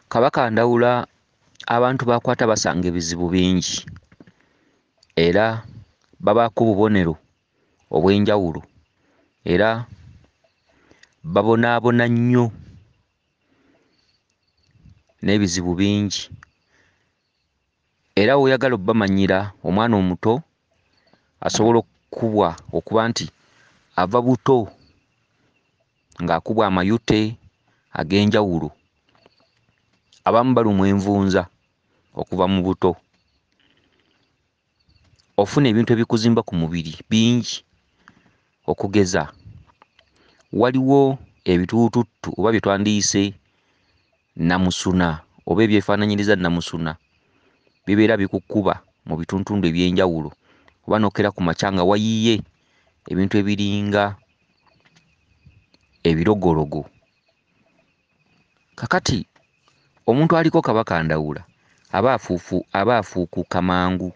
Kabaka Ndawula abantu bakwata basanga ebizibu bingi era babaako obubonero obw'enjawulo era babonaabona nnyo n'ebizibu bingi era w'oyagala obbamanyira omwana omuto asobola okkubwa okuba nti ava buto ng'akubwa amayute ag'enjawulo. Abamu balumwa envunza okuva mu buto. Ofuna ebintu ebikuzimba ku mubiri bingi okugeza waliwo ebituututtu oba bye twandiyise nnamusuna oba ebyefaanaanyiriza nnamusuna bibeera bikukuba mu bitundutundu eby'enjawulo oba n'okera ku makya nga wayiye ebintu ebiringa ebirogologo. Kakati omuntu aliko Kabaka Ndawula aba afuukuka mangu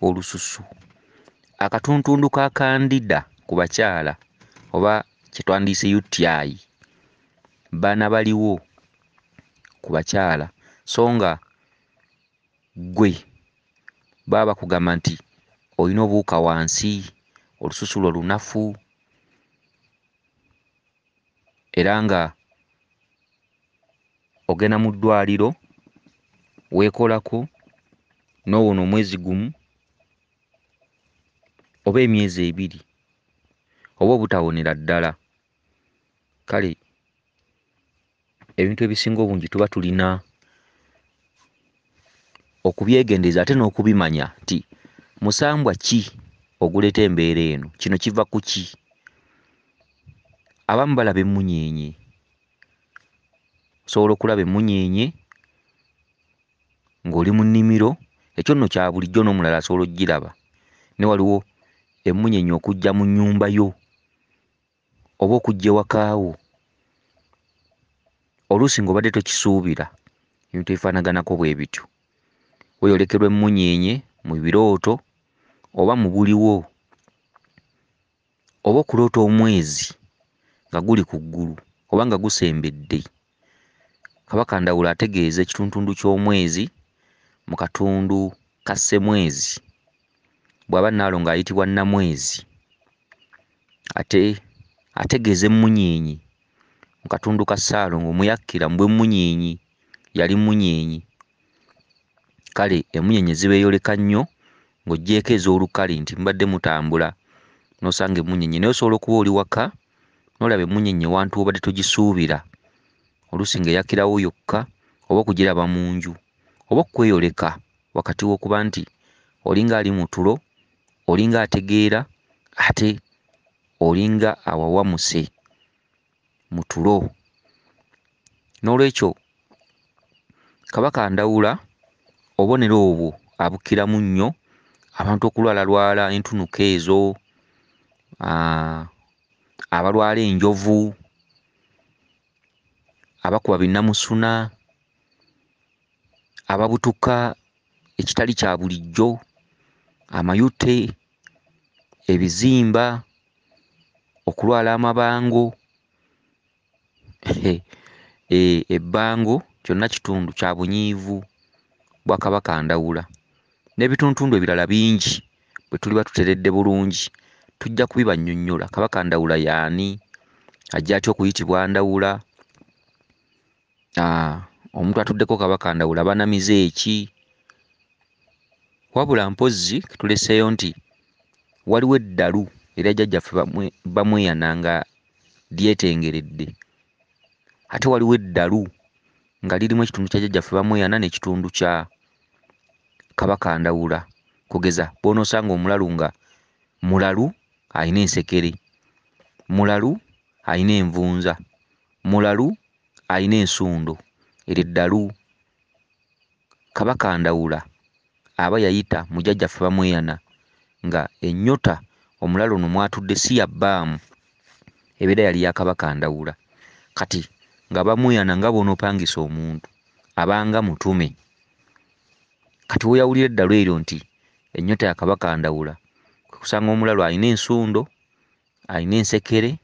olususu. Akatuntundu ka kandida ku bakyala oba kye twandiyise UTI baana baliwo ku bakyala so nga ggwe baba bakugamba nti olina obuwuka wansi, olususu lwo lunafu era nga ogenda mu ddwaliro weekolako n'owona omwezi gumu oba emyezi ebiri oba obutawonera ddala. Kale ebintu ebisinga obungi tuba tulina okubyegendereza ate n'okubimanya nti musambwa ki oguleeta embeera eno, kino kiva ku ki? Abamu balaba emmunyeenye. Osobola okulaba emmunyeenye ng'oli mu nnimiro, ekyo nno kya bulijjo n'omulala asobola oggiraba. Ne waliwo emmunyeenye okujja mu nnyumba yo oba okujja ewakaawo oluusi ng'obadde tokisuubira, ebintu ebifaanaganako bwe bityo. Weeyolekerwa emmunyeenye mu birooto oba mu buliwo oba okuloota omwezi nga guli ku ggulu oba nga gusembedde. Kabaka Ndawula ategeeza ekituntundu ky'omwezi mu katundu ka ssemwezi, bw'aba Nnaalo ng'ayitibwa Nnamwezi. Ate ategeeza emmunyeenye mu katundu ka Ssaalongo, Muyakkira mbwe emmunyeenye yali mmunyeenye. Kale emmunyeenye zibeeyoleka nnyo ng'oggyeeko ez'olukale nti mubadde mutambula n'osanga emmunyeenye, naye osobola okuba oli waka n'olaba emmunyeenye wantu w'obadde togisuubira, oluusi ng'eyakkirawo yokka oba okugiraba mu nju oba okweyoleka wakati w'okuba nti olinga ali mu tulo, olinga ategeera ate olinga awawamuse mu tulo. Noolwekyo Kabaka Ndawula obubonero obwo abukkiramu nnyo abantu okulwalalwala entunuka ezo, abalwala enjovu, abakuba binnamusuna, ababutuka ekitali kya bulijjo, amayute, ebizimba, okulwala amabango. Ebbango kyonna kitundu kya bunyiivu bwa Kabaka Ndawula. N'ebituntundu ebirala bingi bwe tuliba tuteredde bulungi tujja kubibannyonnyola. Kabaka Ndawula y'ani? Ajja atya okuyitibwa Ndawula? Omuntu atuddeko Kabaka Ndawula banamize eki? Wabula mpozzi tuleseeyo nti waliwo eddalu era jjajjaffe bamweyana nga lyetengeredde. Ate waliwo eddalu nga lirimu ekitundu kya jjajjaffe bamweyana n'ekitundu kya Kabaka Ndawula. Kugeza bw'onoosanga omulalu nga mulalu alina ensekere, mulalu alina envunza, mulalu alina ensundo. Eryo eddalu Kabaka Ndawula aba yayita mu jjajjaffe bamweyana nga ennyota omulalu ono mwatudde si ya bbaamu, ebeera yali ya Kabaka Ndawula. Kati nga bamweyana nga bw'onoopangisa omuntu abanga mutume. Kati weeyawulira eddalu eryo nti ennyota ya Kabaka Ndawula kwe kusanga omulalu alina ensundo, alina ensekere,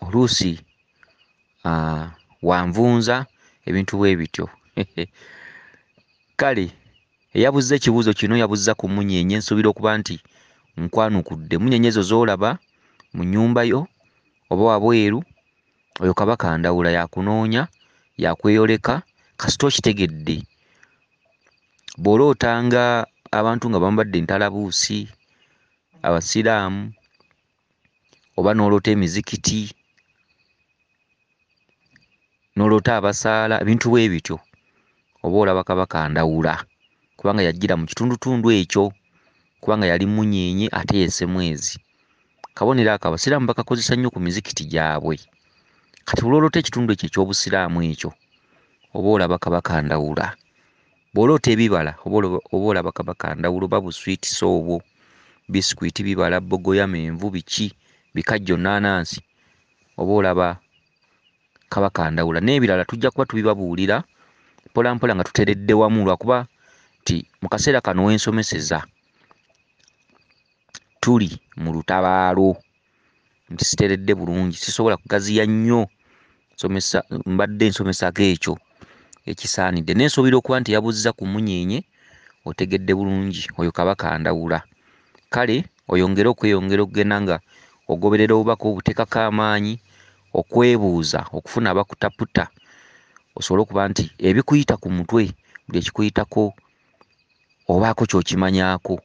oluusi wanvunza ebintu bwe bityo. Kale eyabuzza ekibuuzo kino yabuzza ku munyeenye, nsuubira okuba nti nkwanukudde. Munyeenye ezo z'olaba mu nnyumba yo oba wabweru, oyo Kabaka Ndawula yakunoonya, yakweyoleka, kasita okitegedde. Bw'olootanga abantu nga bambadde entalabuusi, abasiraamu, oba n'oloota emizikiti, n'oloota abasaala, ebintu bwe bityo, oba olaba Kabaka Ndawula, kubanga yajjira mu kitundutundu ekyo, kubanga yali munyeenye ate yeessemwezi. Kabonero ako abasiraamu bakakozesa nnyo ku mizikiti gyabwe. Kati olwoloota ekitundu ekyo eky'obusiraamu ekyo, oba olaba Kabaka Ndawula. Bw'oloota ebibala oba olaba Kabaka Ndawula, oba buswiitisi obwo, bisikuiti, bibala, bbogoya, menvu, biki, bikajjo, nnaanansi, oba olaba Kabaka Ndawula. N'ebirala tujja kuba tubibabuulira mpola mpola nga tuteredde wamu, lwakuba nti mu kaseera kano w'ensomeseza tuli mu lutabaalo, nti siteredde bulungi, sisobola kugaziya nnyo mbadde nsomesako ekyo ekisaanidde. N'ensuubira okuba nti yabuzza ku munyeenye, otegedde bulungi oyo Kabaka Ndawula. Kale oyongere okugenda nga ogoberera obubaka obuteekako amaanyi, okwebuuza, okufuna abakutaputa, osobole okuba nti ebikuyita ku mutwe, buli ekikuyitako obaako ky'okimanyaako.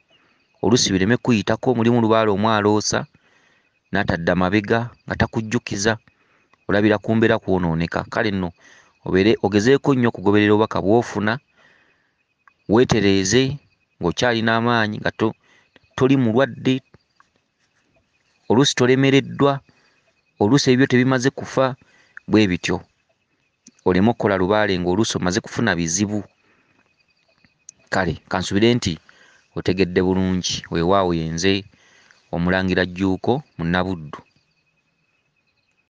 Oluusi bireme kuyitako, mulimu lubaala omwaloosa n'atadda mabega nga takujjukiza, olabira ku mbeera kwonooneka. Kale nno obeere ogezeeko nnyo okugoberera obubaka bw'ofuna, weetereeze ng'okyalina amaanyi, nga toli mulwadde, oluusi tolemereddwa, oluusi ebyo tebimaze kufa, bwe bityo. Oleme okukola lubaale ng'oluusi omaze kufuna bizibu. Kale kansuubire nti otegedde bulungi. Weewaawo yenze Omulangira Jjuuko Munnabuddu.